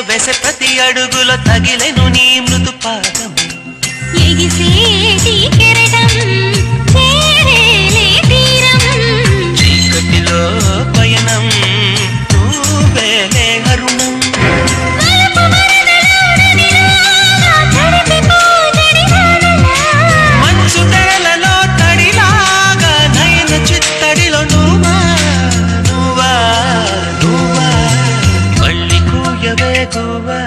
వేసే ప్రతి అడుగులో తగిలెను నీ మృదు పాదం ఎగిసేటి కెరటం చేరేలే తీరం చీకటిలో పయనం నువ్వేలే అరుణం మంచు తెరలలో తడిలాగా నయన చిత్తడిలో నువ్వా నువ్వా నువ్వా మళ్ళీ కూయవే గువ్వా